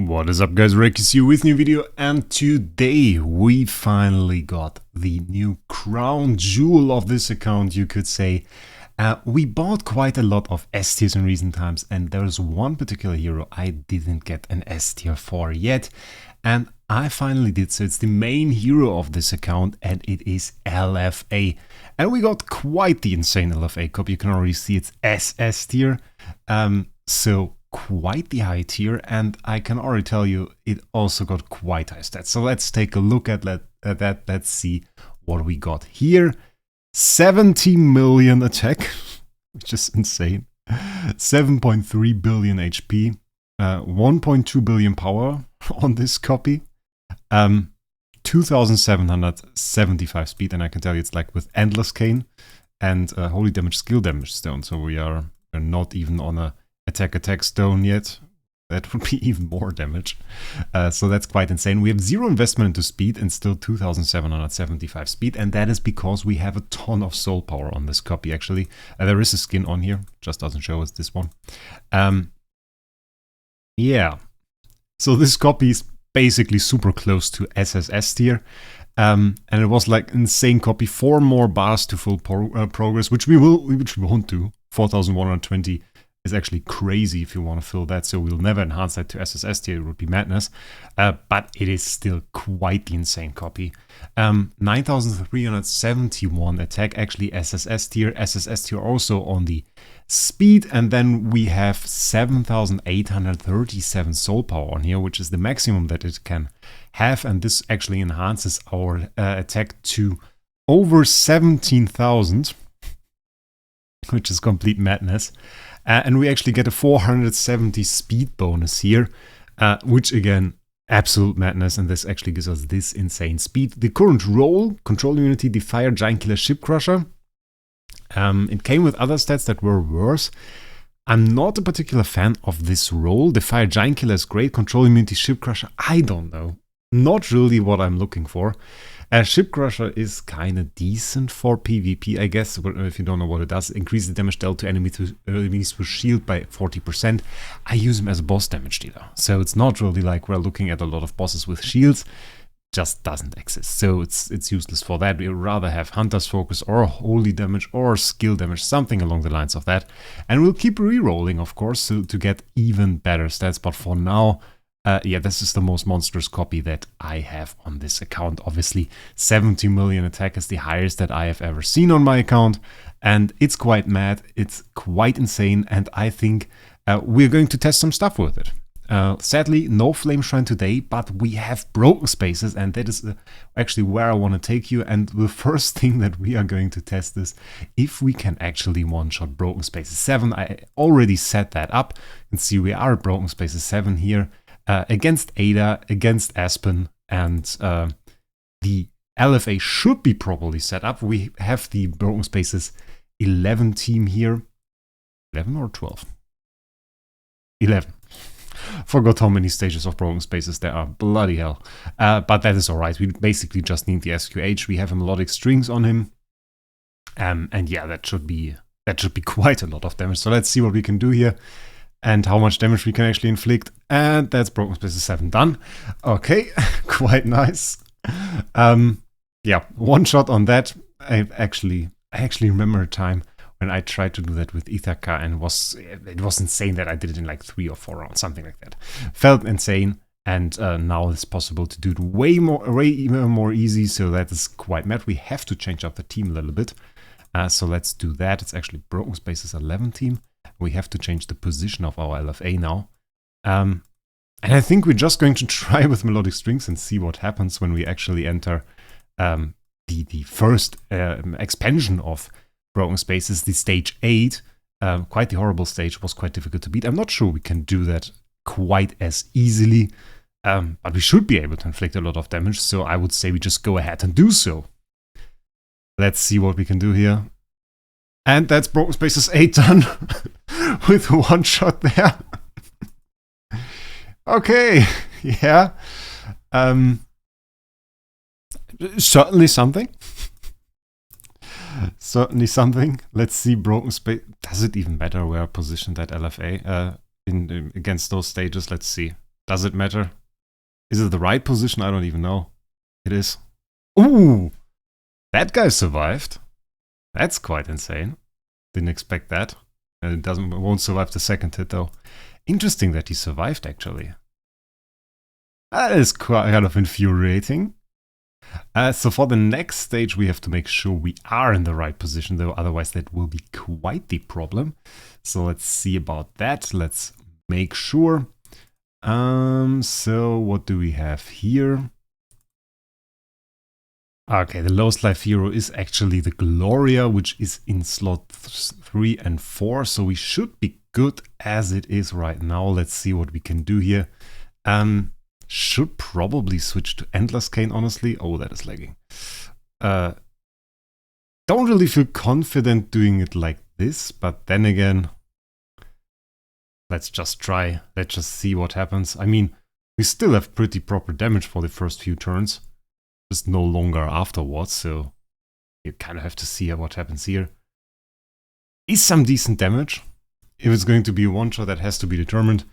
What is up, guys? Wraec is here with new video, and today we finally got the new crown jewel of this account, you could say. We bought quite a lot of S tiers in recent times, and there's one particular hero I didn't get an S tier for yet, and I finally did. So it's the main hero of this account, and it is LFA. And we got quite the insane LFA copy. You can already see it's SS tier. So quite the high tier, and I can already tell you it also got quite high stats. So let's take a look at that. Let's see what we got here. 70 million attack, which is insane. 7.3 billion HP, 1.2 billion power on this copy, 2775 speed, and I can tell you it's like with Endless Cane and Holy Damage Skill Damage Stone. So we're not even on a attack stone yet. That would be even more damage. So that's quite insane. We have 0 investment into speed and still 2775 speed, and that is because we have a ton of soul power on this copy actually. There is a skin on here, just doesn't show us this one. Yeah, so this copy is basically super close to SSS tier. And it was like insane copy, 4 more bars to full progress, which we won't do. 4120 is actually crazy if you want to fill that, so we'll never enhance that to SSS tier, it would be madness, but it is still quite the insane copy. 9371 attack, actually SSS tier also on the speed, and then we have 7837 soul power on here, which is the maximum that it can have, and this actually enhances our attack to over 17,000, which is complete madness. And we actually get a 470 speed bonus here, which again, absolute madness, and this actually gives us this insane speed. The current role, control unity, the Fire Giant Killer Ship Crusher. It came with other stats that were worse. I'm not a particular fan of this role. The Fire Giant Killer is great, control immunity, Ship Crusher, I don't know. Not really what I'm looking for. Ship Crusher is kind of decent for PvP, I guess, but if you don't know what it does, increase the damage dealt to enemies with shield by 40%. I use him as a boss damage dealer, so it's not really like we're looking at a lot of bosses with shields, just doesn't exist, so it's useless for that. We'd rather have Hunter's Focus or Holy Damage or Skill Damage, something along the lines of that, and we'll keep re-rolling, of course, to get even better stats, but for now, yeah, this is the most monstrous copy that I have on this account. Obviously, 70 million attack is the highest that I have ever seen on my account, and it's quite mad, it's quite insane, and I think we're going to test some stuff with it. Sadly, no Flame Shrine today, but we have Broken Spaces, and that is actually where I want to take you. And the first thing that we are going to test is if we can actually one-shot Broken Spaces 7. I already set that up. You can see we are at Broken Spaces 7 here. Against Ada, against Aspen, and the LFA should be properly set up. We have the Broken Spaces 11 team here. 11 or 12? 11. Forgot how many stages of Broken Spaces there are. Bloody hell. But that is alright. We basically just need the SQH. We have melodic strings on him. And yeah, that should be quite a lot of damage. So let's see what we can do here. And how much damage we can actually inflict. And that's Broken Spaces 7 done. Okay, quite nice. Yeah, one shot on that. I actually remember a time when I tried to do that with Ithaca, and it was insane that I did it in like 3 or 4 rounds, something like that. Felt insane, and now it's possible to do it way more easy, so that is quite mad. We have to change up the team a little bit. So let's do that. It's actually Broken Spaces 11 team. We have to change the position of our LFA now. And I think we're just going to try with melodic strings and see what happens when we actually enter the first expansion of Broken Spaces, the stage 8. Quite the horrible stage, was quite difficult to beat. I'm not sure we can do that quite as easily, but we should be able to inflict a lot of damage, so I would say we just go ahead and do so. Let's see what we can do here. And that's Broken Spaces 8 done with one shot there. Okay, yeah. Certainly something. Certainly something. Let's see Broken Space. Does it even matter where I position that LFA against those stages? Let's see. Does it matter? Is it the right position? I don't even know. It is. Ooh! That guy survived. That's quite insane. Didn't expect that. And it won't survive the second hit though. Interesting that he survived actually. That is quite kind of infuriating. So for the next stage we have to make sure we are in the right position though, otherwise that will be quite the problem. So let's see about that. Let's make sure. So what do we have here? Okay, the lowest life hero is actually the Gloria, which is in slot 3 and 4. So we should be good as it is right now. Let's see what we can do here. Should probably switch to Endless Cane, honestly. Oh, that is lagging. Don't really feel confident doing it like this, but then again, let's just try. Let's just see what happens. I mean, we still have pretty proper damage for the first few turns. Just no longer afterwards, so you kind of have to see what happens here. Is some decent damage. If it's going to be a one-shot, that has to be determined.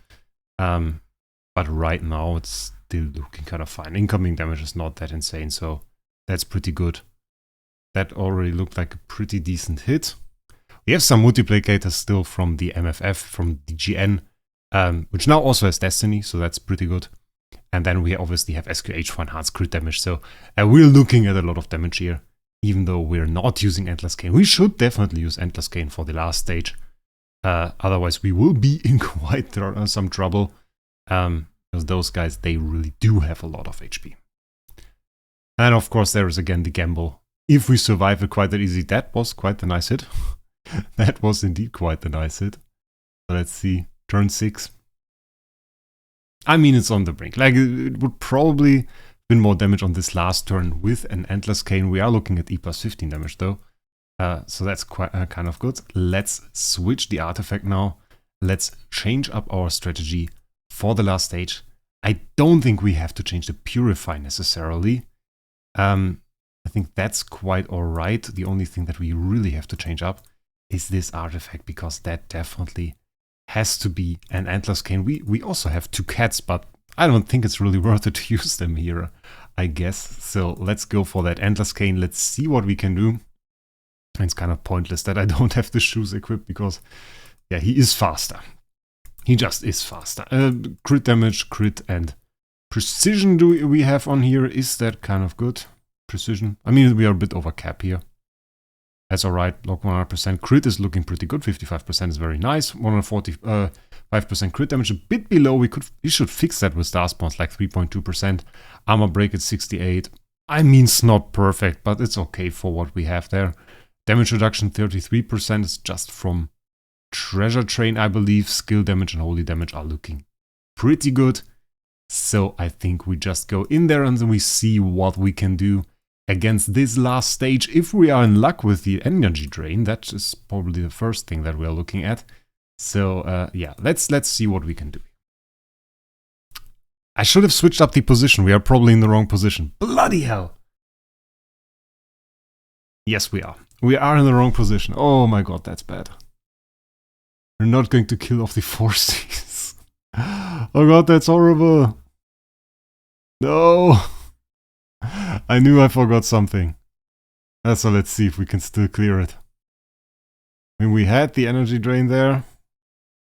But right now, it's still looking kind of fine. Incoming damage is not that insane, so that's pretty good. That already looked like a pretty decent hit. We have some multiplicators still from the MFF, from the GN, which now also has Destiny, so that's pretty good. And then we obviously have SQH for enhanced crit damage, so we're looking at a lot of damage here, even though we're not using Endless Cane. We should definitely use Endless Cane for the last stage, otherwise we will be in quite some trouble, because those guys, they really do have a lot of HP. And of course there is again the gamble. If we survive it quite that easy, that was quite a nice hit. That was indeed quite a nice hit. So let's see, turn 6. I mean, it's on the brink. Like, it would probably have been more damage on this last turn with an Endless Cane. We are looking at E plus 15 damage though. So that's quite kind of good. Let's switch the artifact now. Let's change up our strategy for the last stage. I don't think we have to change the Purify necessarily. I think that's quite alright. The only thing that we really have to change up is this artifact, because that definitely has to be an Endless Cane. We also have 2 cats, but I don't think it's really worth it to use them here, I guess. So let's go for that Endless Cane. Let's see what we can do. It's kind of pointless that I don't have the shoes equipped, because, yeah, he is faster. He just is faster. Crit damage, crit, and precision do we have on here. Is that kind of good? Precision. I mean, we are a bit over cap here. That's alright. Lock 100%. Crit is looking pretty good. 55% is very nice. 145% crit damage. A bit below. We should fix that with star spawns, like 3.2%. Armor break at 68. I mean, it's not perfect, but it's okay for what we have there. Damage reduction 33% is just from Treasure Train, I believe. Skill damage and holy damage are looking pretty good. So I think we just go in there and then we see what we can do against this last stage. If we are in luck with the energy drain, that is probably the first thing that we are looking at. So yeah, let's see what we can do. I should have switched up the position. We are probably in the wrong position. Bloody hell! Yes, we are. We are in the wrong position. Oh my god, that's bad. We're not going to kill off the forces. Oh god, that's horrible. No! I knew I forgot something. So let's see if we can still clear it. I mean, we had the energy drain there.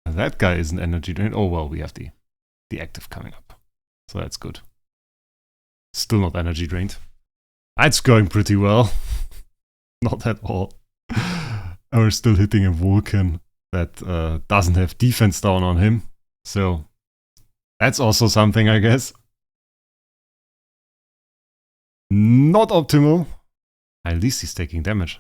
That guy is an energy drain. Oh well, we have the active coming up. So that's good. Still not energy drained. It's going pretty well. Not at all. We're still hitting a Vulcan that doesn't have defense down on him. So that's also something, I guess. Not optimal. At least he's taking damage.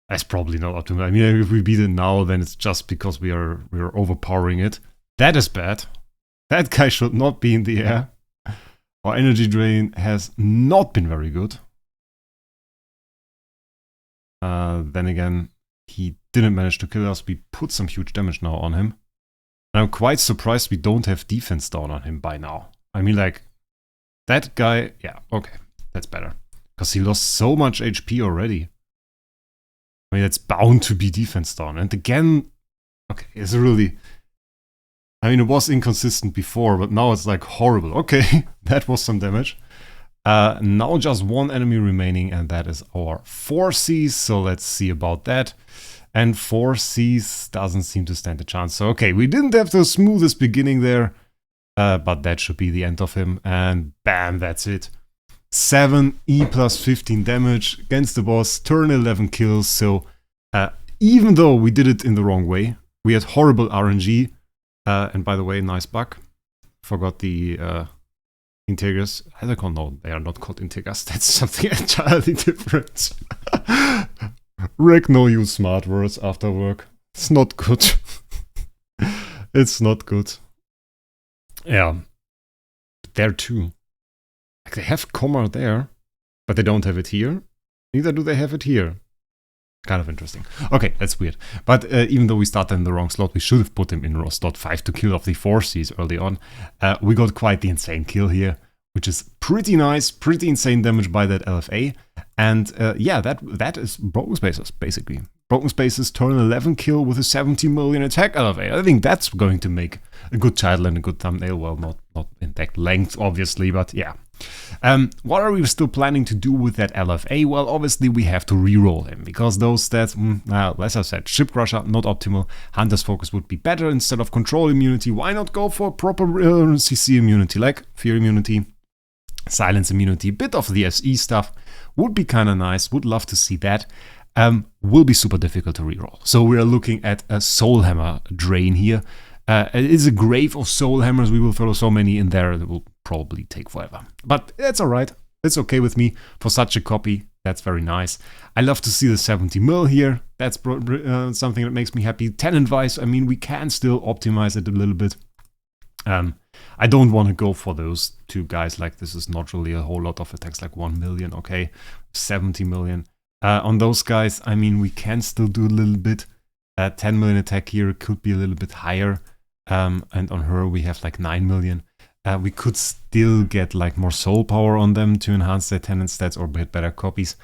That's probably not optimal. I mean, if we beat it now, then it's just because we are overpowering it. That is bad. That guy should not be in the air. Our energy drain has not been very good. Then again, he didn't manage to kill us. We put some huge damage now on him. And I'm quite surprised we don't have defense down on him by now. I mean, like, that guy, yeah, okay, that's better. Because he lost so much HP already. I mean, it's bound to be defense down. And again, okay, it's really... I mean, it was inconsistent before, but now it's like horrible. Okay, that was some damage. Now just one enemy remaining, and that is our 4Cs. So let's see about that. And 4Cs doesn't seem to stand a chance. So okay, we didn't have the smoothest beginning there, but that should be the end of him. And bam, that's it. 7E plus 15 damage against the boss, turn 11 kills. So even though we did it in the wrong way, we had horrible RNG. And by the way, nice bug. Forgot the integers. I don't know, they are not called integers. That's something entirely different. Wraec, no use smart words after work. It's not good. It's not good. Yeah. There too. Like they have comma there, but they don't have it here. Neither do they have it here. Kind of interesting. Okay, that's weird. But even though we started in the wrong slot, we should have put him in raw slot 5 to kill off the 4Cs early on. We got quite the insane kill here, which is pretty nice, pretty insane damage by that LFA. And yeah, that is Broken Spaces, basically. Broken Spaces turn 11 kill with a 70 million attack LFA. I think that's going to make a good title and a good thumbnail. Well, not in that length, obviously, but yeah. What are we still planning to do with that LFA? Well, obviously we have to reroll him, because those stats, as I said, Ship Crusher, not optimal. Hunter's Focus would be better instead of Control Immunity. Why not go for proper CC immunity, like Fear Immunity, Silence Immunity, bit of the SE stuff. Would be kind of nice, would love to see that. Will be super difficult to reroll. So we are looking at a Soul Hammer drain here. It is a grave of Soul Hammers. We will throw so many in there that will probably take forever. But it's alright. It's okay with me for such a copy. That's very nice. I love to see the 70 mil here. That's something that makes me happy. Tenant Vice, I mean, we can still optimize it a little bit. I don't want to go for those two guys. Like, this is not really a whole lot of attacks, like 1 million, okay? 70 million. On those guys, I mean, we can still do a little bit. 10 million attack here could be a little bit higher. And on her, we have like 9 million. We could still get like more soul power on them to enhance their tenant stats or get better copies.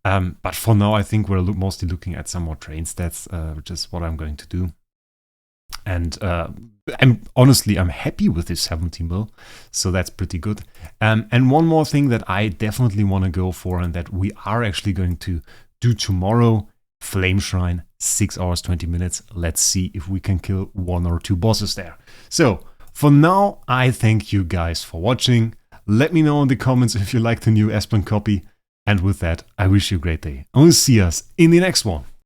But for now, I think we're mostly looking at some more train stats, which is what I'm going to do. And I'm happy with this 70 mil, so that's pretty good. And one more thing that I definitely want to go for, and that we are actually going to do tomorrow, Flame Shrine, 6 hours, 20 minutes. Let's see if we can kill 1 or 2 bosses there. So, for now, I thank you guys for watching. Let me know in the comments if you like the new Espen copy. And with that, I wish you a great day. And we'll see us in the next one.